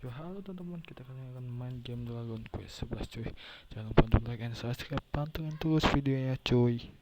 Oke, halo teman-teman, kita kali ini akan main game Dragon Quest 11 cuy. Jangan lupa untuk like and subscribe, pantengin terus videonya cuy.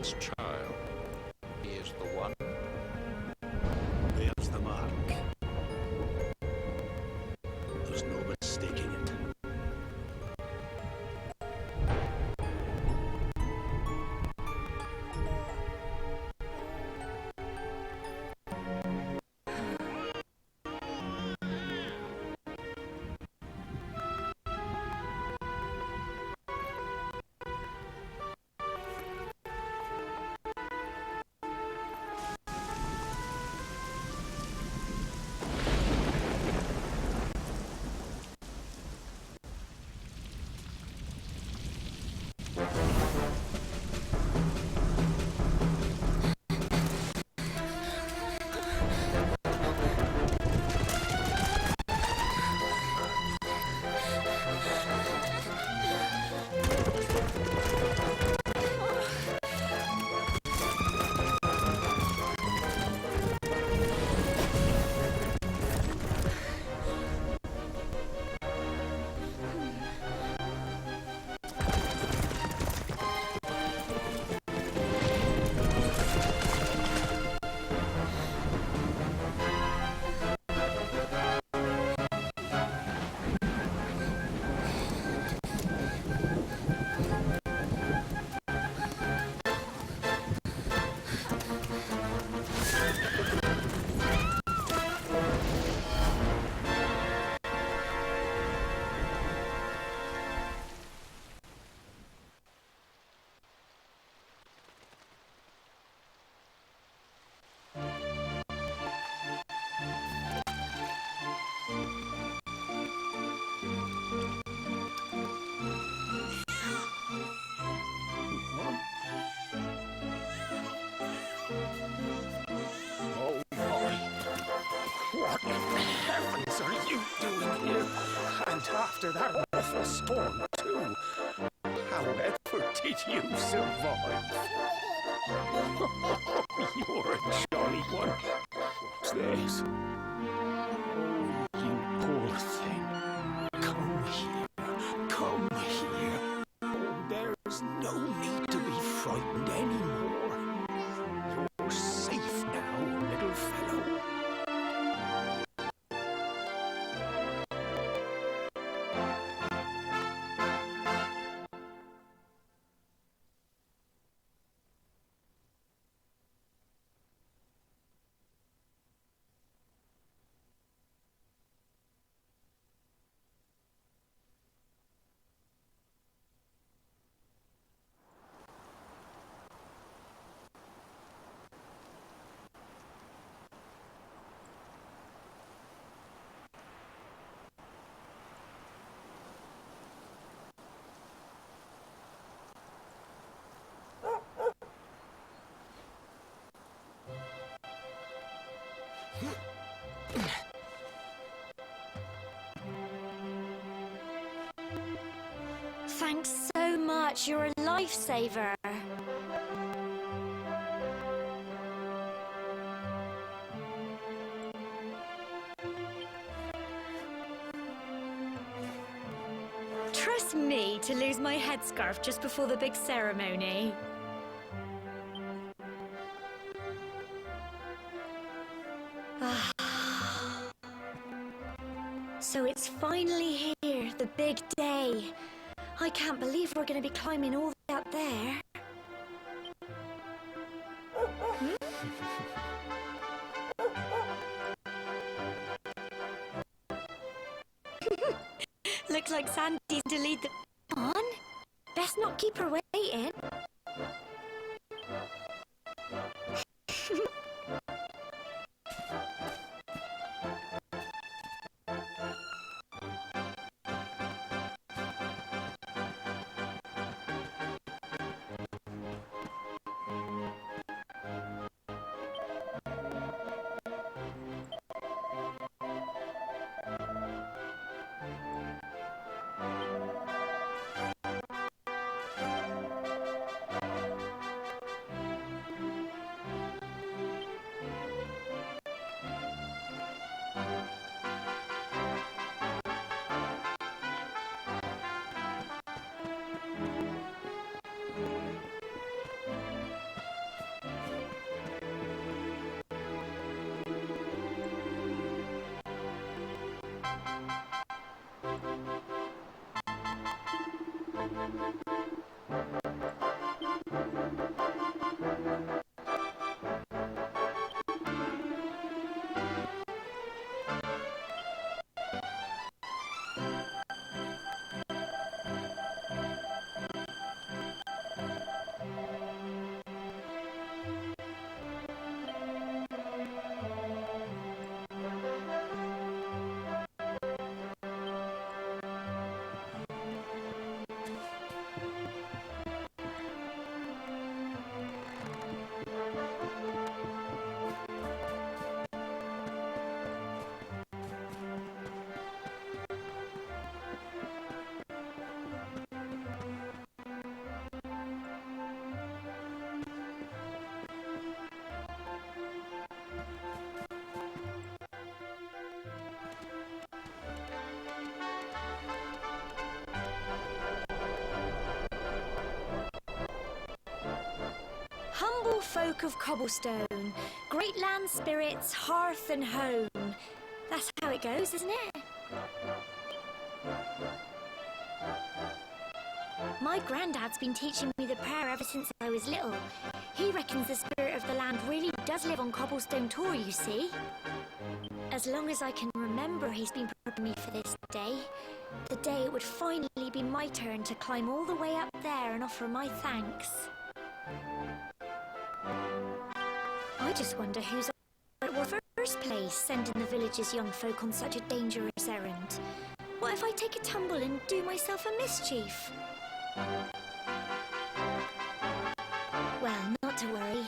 God's child. He is the one. There's the mark. There's no mistaking it. What in heavens are you doing here? And after that awful storm, too. However did you survive? You're a jolly one. What's this? Oh, you poor thing. Come here. Come here. Oh, there's no need to be frightened anymore. You're safe now, little fellow. Thanks so much, you're a lifesaver. Trust me to lose my headscarf just before the big ceremony. So it's finally here, the big day. I can't believe we're going to be climbing all the way up there. Looks like Sandy's to lead the... Come on, best not keep her waiting. Humble folk of cobblestone, great land spirits, hearth and home. That's how it goes, isn't it? My granddad's been teaching me the prayer ever since I was little. He reckons the spirit of the land really does live on Cobblestone Tor, you see. As long as I can remember, he's been preparing me for this day. The day it would finally be my turn to climb all the way up there and offer my thanks. I just wonder who's at the first place sending the village's young folk on such a dangerous errand. What if I take a tumble and do myself a mischief? Well, not to worry.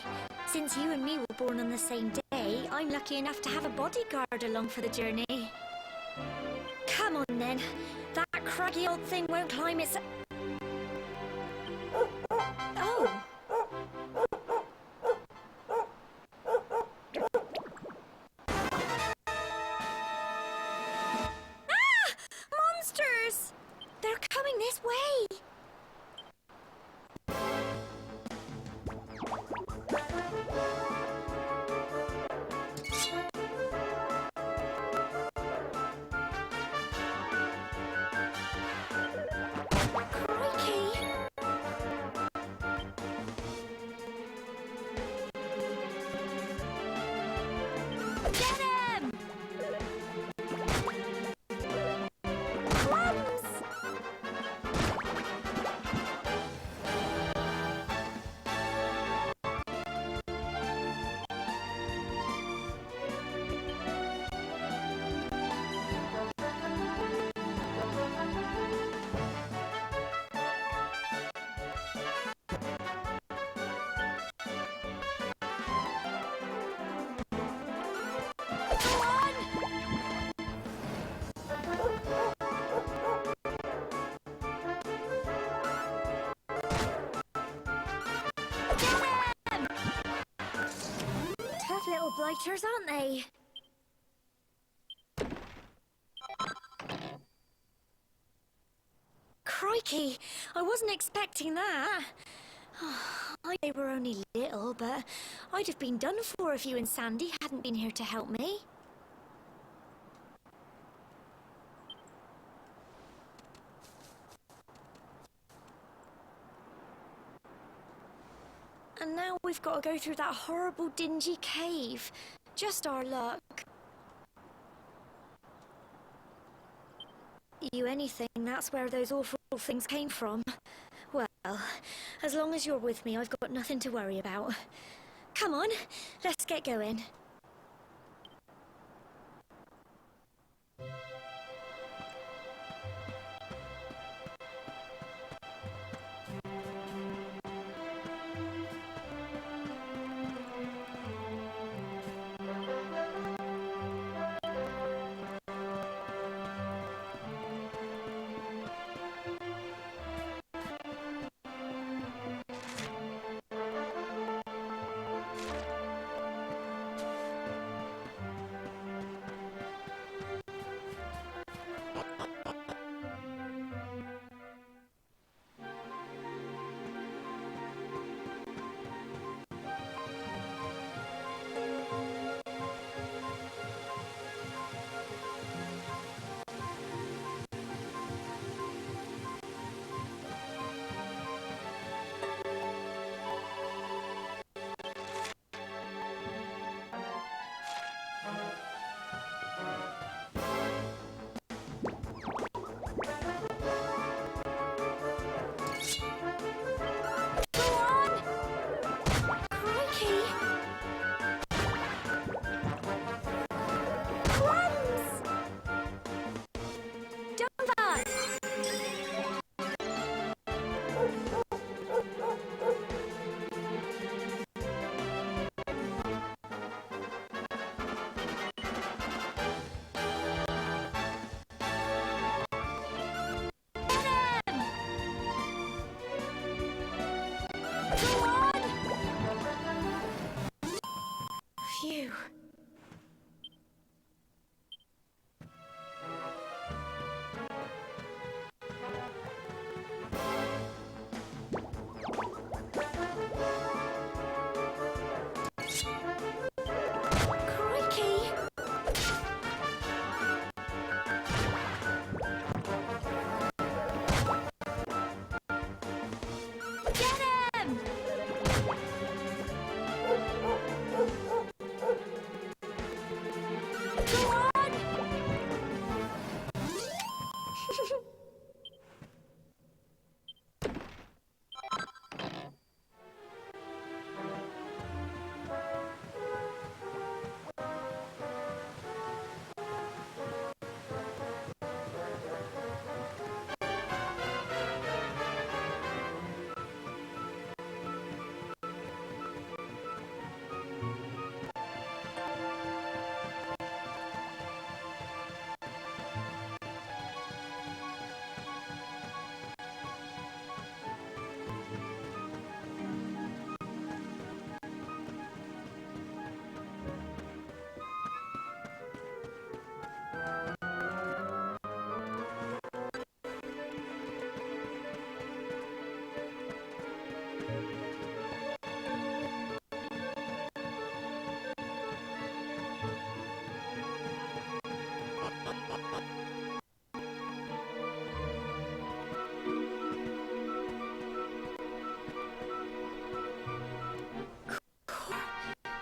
Since you and me were born on the same day, I'm lucky enough to have a bodyguard along for the journey. Come on then. That craggy old thing won't climb its... Oh! Ah! Monsters! They're coming this way! Tough little blighters, aren't they? Crikey, I wasn't expecting that. They were only little, but I'd have been done for if you and Sandy hadn't been here to help me. And now we've got to go through that horrible, dingy cave. Just our luck. You anything, that's where those awful things came from. Well, as long as you're with me, I've got nothing to worry about. Come on, let's get going. Go on! Phew. Crikey! Get him! Go on!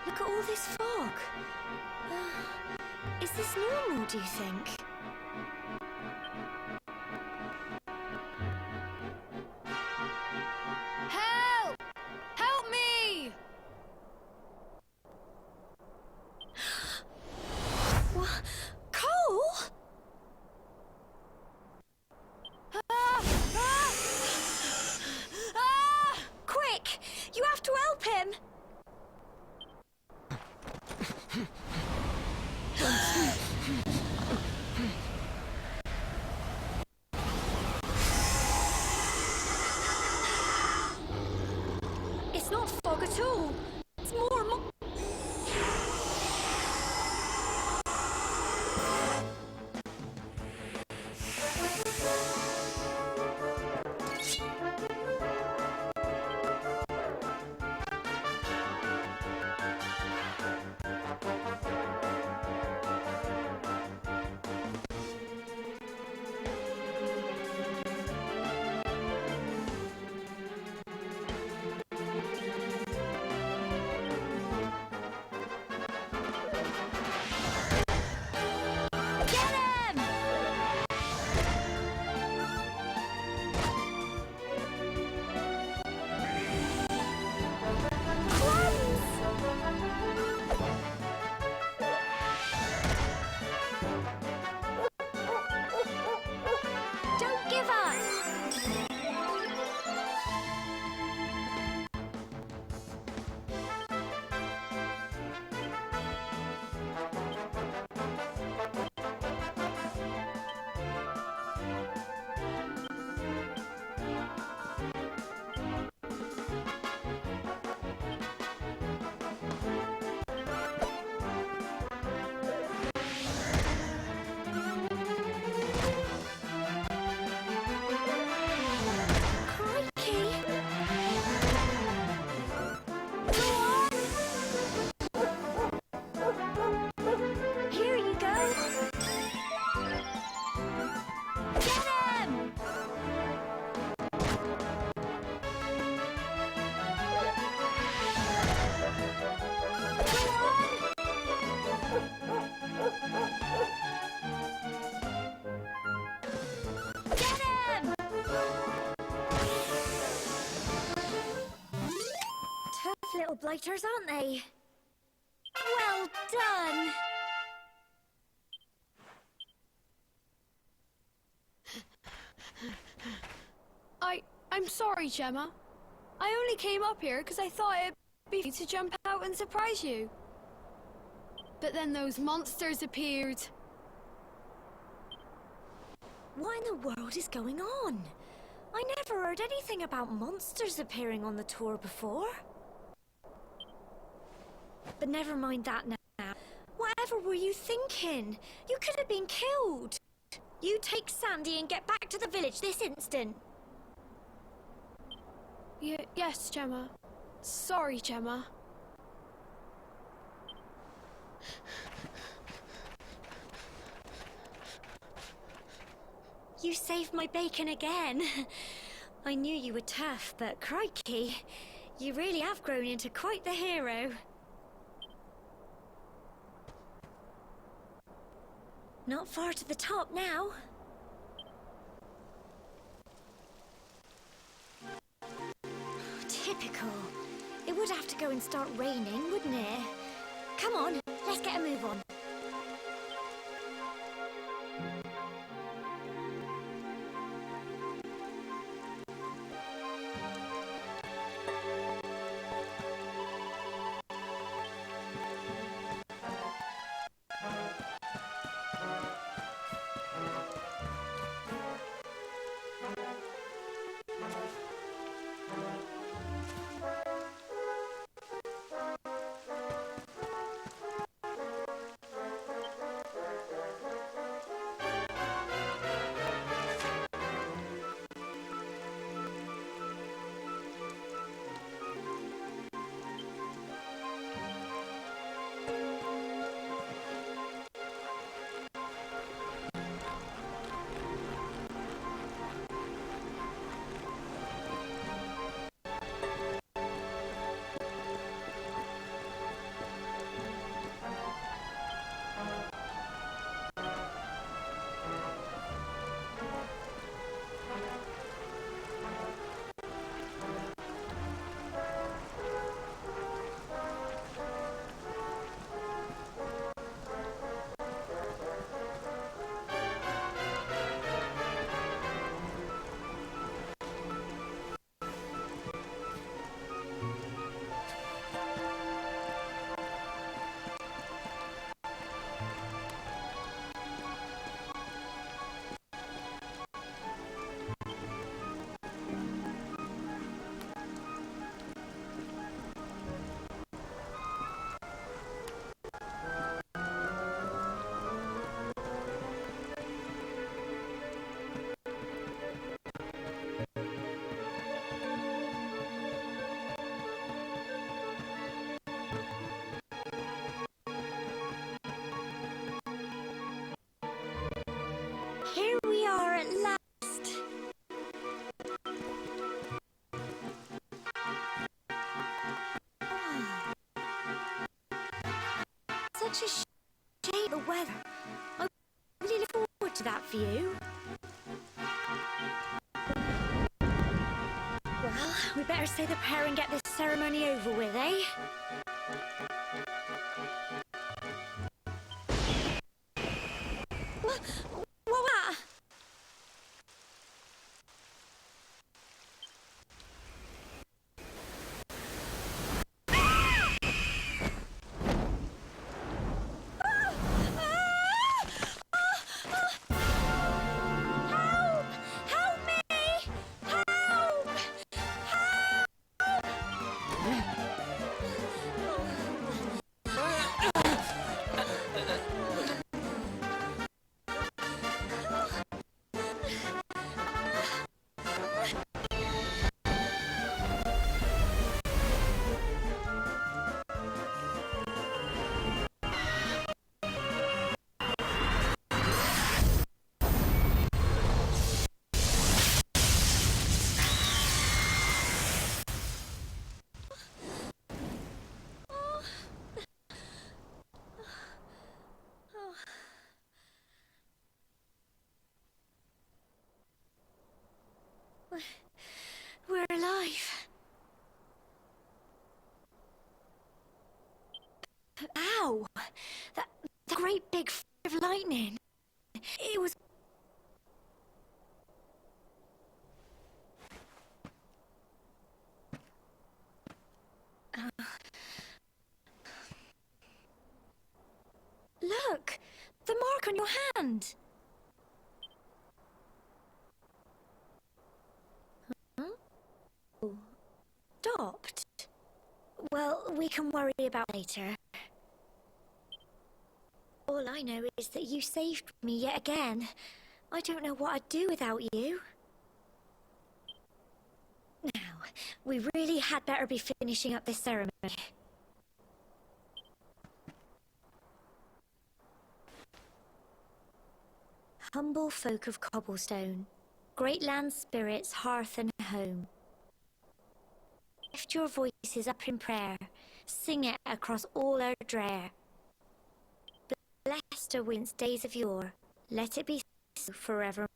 Look at all this fog. Is this normal, do you think? Help! Help me! What? Cole? Ah! Ah! Ah! Quick! You have to help him! It's not fog at all. It's more and more. Get him! Don't give up! Crikey! Go on! Here you go! Get him! Go on! Get him! Tough little blighters, aren't they? Well done! I'm sorry, Gemma. I only came up here because I thought it'd be fun to jump out and surprise you. But then those monsters appeared. What in the world is going on? I never heard anything about monsters appearing on the tour before. But never mind that now. Whatever were you thinking? You could have been killed. You take Sandy and get back to the village this instant. Yes, Gemma. Sorry, Gemma. You saved my bacon again. I knew you were tough, but crikey, you really have grown into quite the hero. Not far to the top now. Typical. It would have to go and start raining, wouldn't it? Come on, let's get a move on. Here we are at last. Such a shame of weather. I really look forward to that view. Well, we better say the prayer and get this ceremony over with, eh? What was that? Help! Help me! Help! We're alive. Ow! That great big f*** of lightning. It was... Look! The mark on your hand! we can worry about later. All I know is that you saved me yet again. I don't know what I'd do without you. Now, we really had better be finishing up this ceremony. Humble folk of cobblestone, great land spirits, hearth and home. Lift your voices up in prayer, sing it across all our drear. Blessed are once days of yore, let it be so forevermore.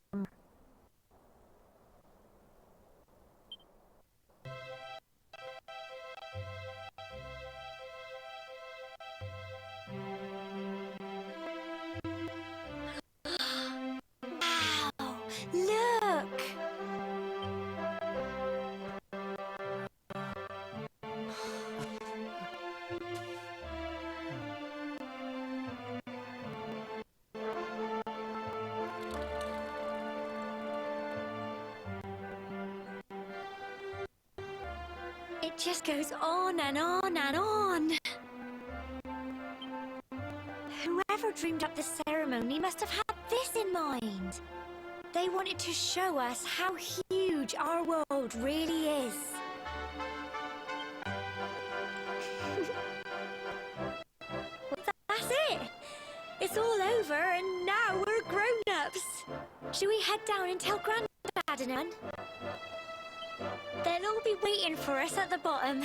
Wow! Look! It just goes on and on and on. Whoever dreamed up the ceremony must have had this in mind. They wanted to show us how huge our world really is. Well, that's it. It's all over and now we're grown-ups. Shall we head down and tell Grandad and Nan? They'll all be waiting for us at the bottom.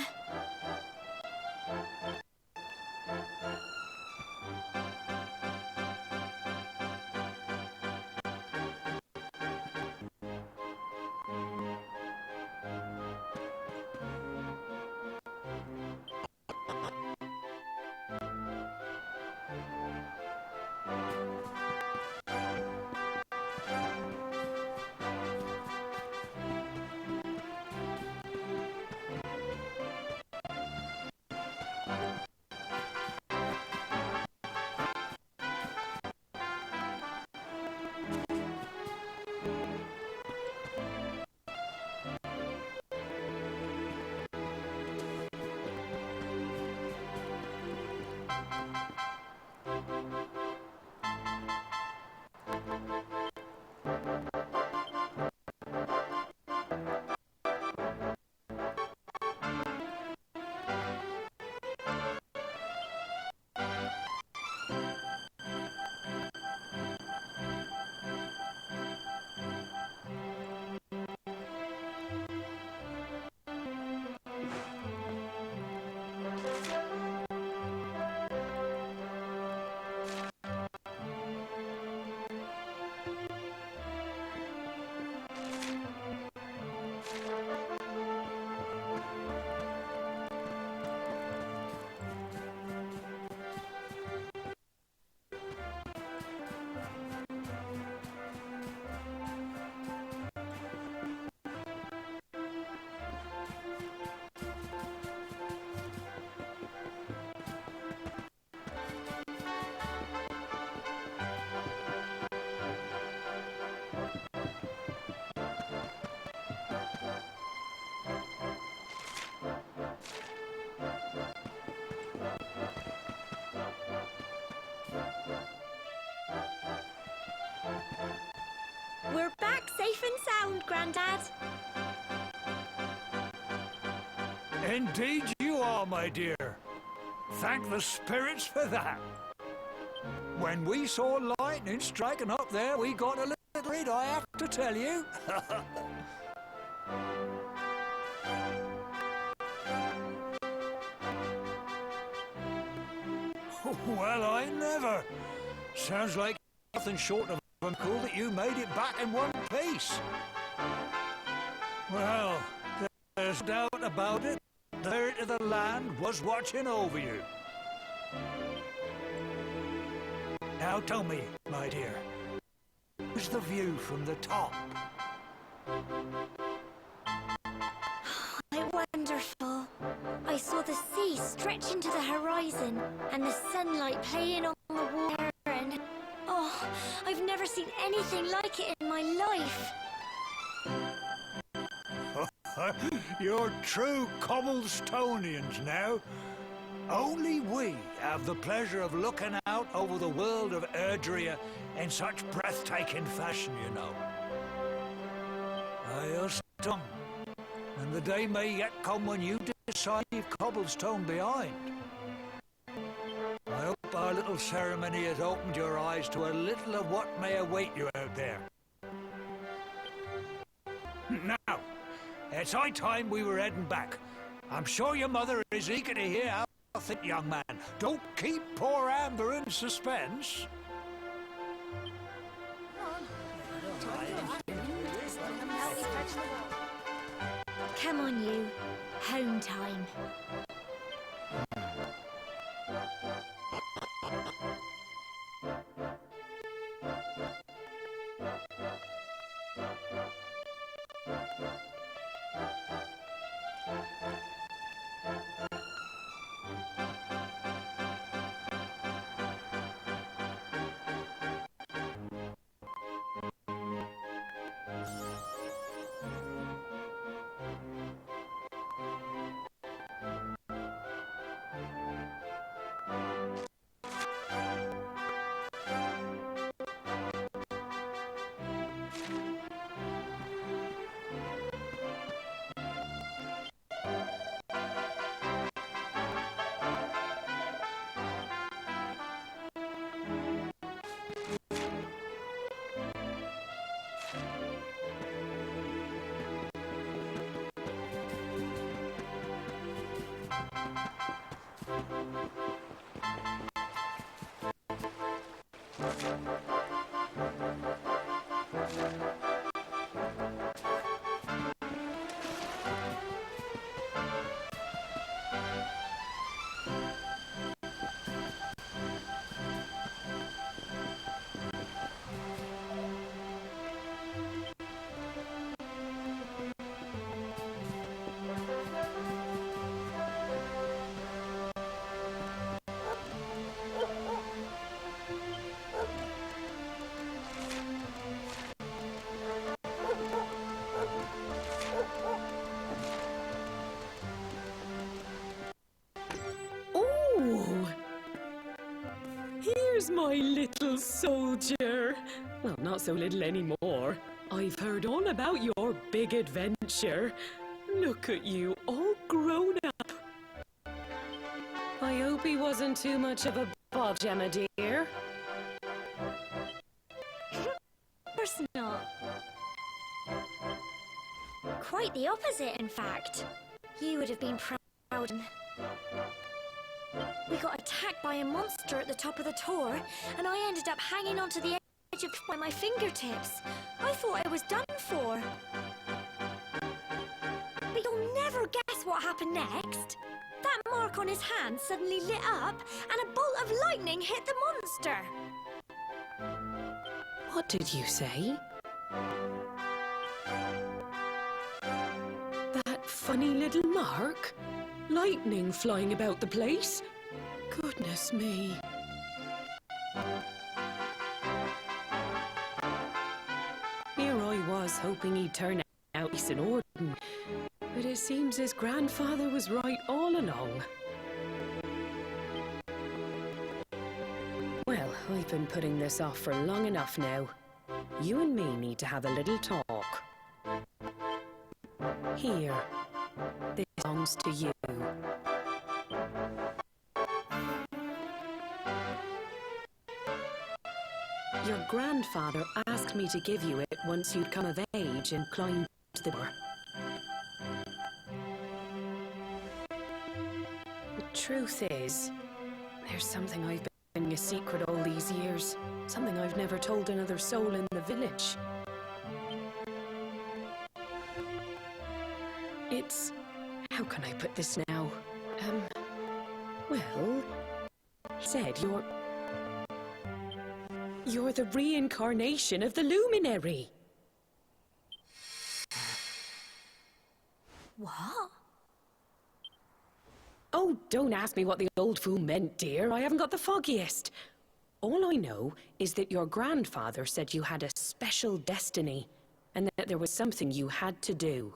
We're back safe and sound, Grandad. Indeed you are, my dear. Thank the spirits for that. When we saw lightning striking up there, we got a little worried, I have to tell you. Well, I never. Sounds like nothing short of cool that you made it back in one piece. Well, there's no doubt about it. The spirit of the land was watching over you. Now tell me, my dear, where's the view from the top? Wonderful. I saw the sea stretch into the horizon and the sunlight playing on the water and... Oh, I've never seen anything like it in my life. You're true Cobblestonians now. Only we have the pleasure of looking out over the world of Erdrea in such breathtaking fashion, you know. You're stung, and the day may yet come when you decide to leave Cobblestone behind. I hope our little ceremony has opened your eyes to a little of what may await you out there. Now, it's high time we were heading back. I'm sure your mother is eager to hear how you think, young man. Don't keep poor Amber in suspense. Come on, you. Home time. Here's my little soldier. Well, not so little anymore. I've heard all about your big adventure. Look at you, all grown up. I hope he wasn't too much of a bother, Gemma dear. Of course not. Quite the opposite, in fact. You would have been proud. We got attacked by a monster at the top of the tower, and I ended up hanging onto the edge of by my fingertips. I thought I was done for. But you'll never guess what happened next. That mark on his hand suddenly lit up, and a bolt of lightning hit the monster. What did you say? That funny little mark? Lightning flying about the place? Goodness me. Here I was hoping he'd turn out nice and orderly, but it seems his grandfather was right all along. Well, I've been putting this off for long enough now. You and me need to have a little talk. Here, this belongs to you. Your grandfather asked me to give you it once you'd come of age and climbed the door. The truth is, there's something I've been a secret all these years. Something I've never told another soul in the village. It's... how can I put this now? Well, he said you're the reincarnation of the luminary. What? Oh, don't ask me what the old fool meant, dear. I haven't got the foggiest. All I know is that your grandfather said you had a special destiny, and that there was something you had to do.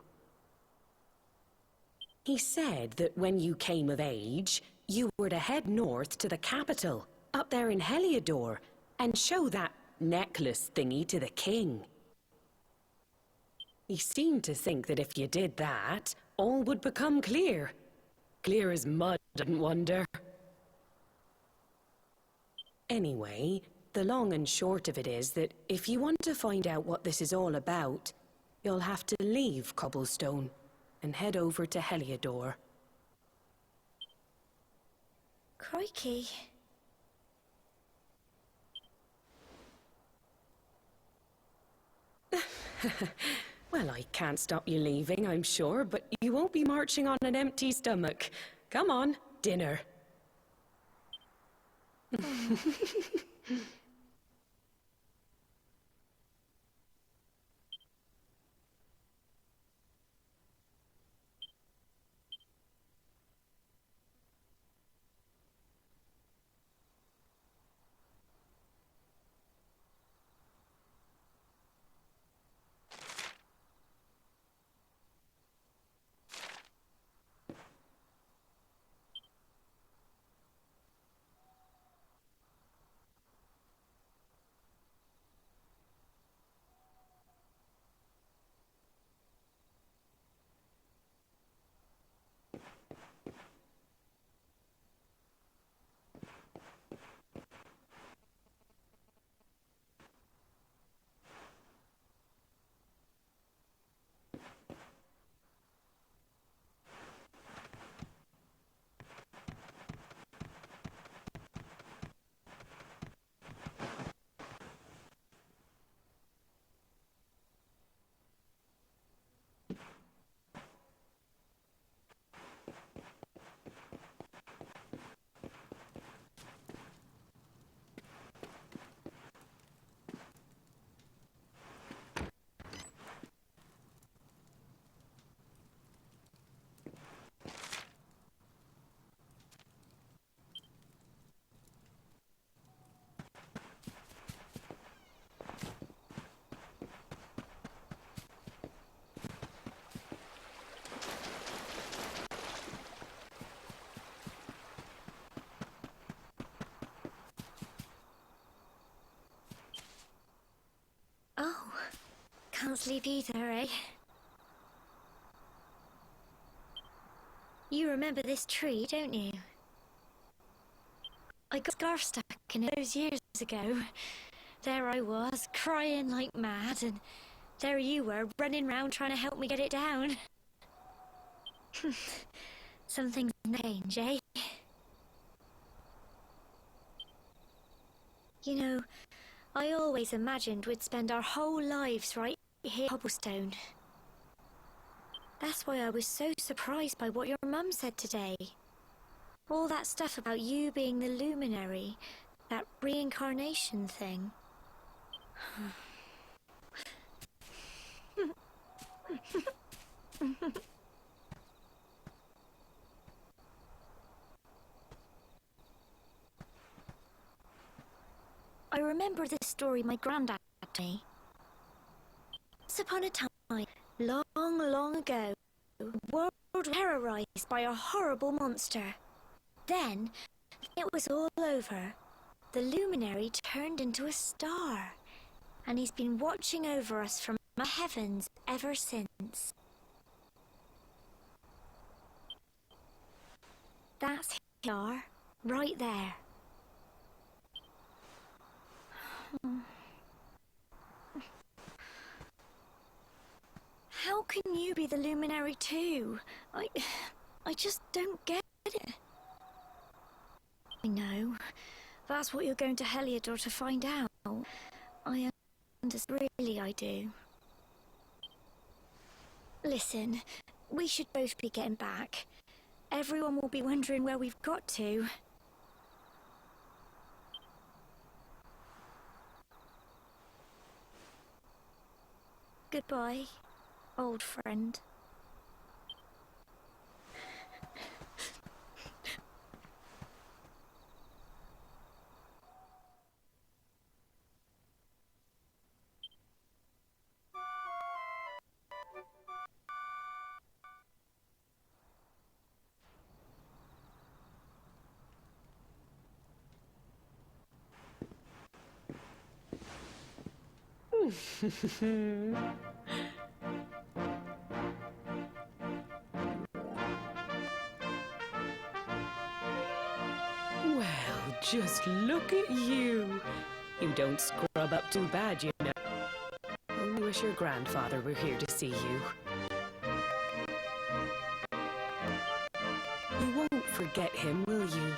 He said that when you came of age, you were to head north to the capital, up there in Heliodor, and show that necklace thingy to the king. He seemed to think that if you did that, all would become clear. Clear as mud, didn't wonder. Anyway, the long and short of it is that if you want to find out what this is all about, you'll have to leave Cobblestone and head over to Heliodor. Crikey. Well, I can't stop you leaving, I'm sure, but you won't be marching on an empty stomach. Come on, dinner. Oh, can't sleep either, eh? You remember this tree, don't you? I got a scarf stuck in it those years ago. There I was, crying like mad, and there you were, running round trying to help me get it down. Some things change, eh? You know, I always imagined we'd spend our whole lives right here at Cobblestone. That's why I was so surprised by what your mum said today. All that stuff about you being the luminary, that reincarnation thing. I remember this story my granddad told me. Once upon a time, long, long ago, the world was terrorized by a horrible monster. Then, when it was all over, the luminary turned into a star, and he's been watching over us from the heavens ever since. That's his star, right there. How can you be the luminary too? I just don't get it. I know. That's what you're going to Heliodor to find out. I understand. Really, I do. Listen, we should both be getting back. Everyone will be wondering where we've got to. Goodbye, old friend. Well, just look at you. You don't scrub up too bad, you know. Only wish your grandfather were here to see you. You won't forget him, will you?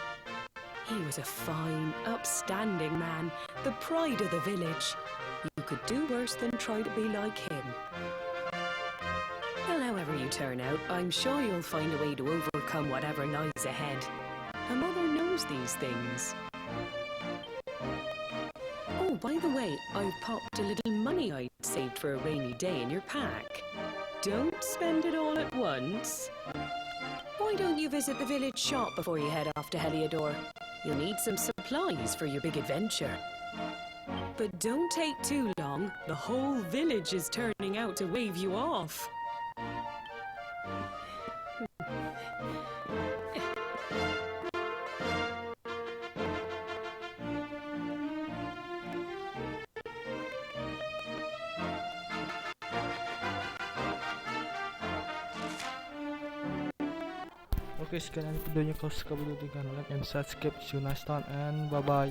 He was a fine, upstanding man, the pride of the village. You could do worse than try to be like him. Well, however you turn out, I'm sure you'll find a way to overcome whatever lies ahead. A mother knows these things. Oh, by the way, I've popped a little money I'd saved for a rainy day in your pack. Don't spend it all at once. Why don't you visit the village shop before you head off to Heliodor? You'll need some supplies for your big adventure. But don't take too long. The whole village is turning out to wave you off. Oke, sekian videonya. Kalau suka video tinggal like and subscribe. See you next time and bye bye.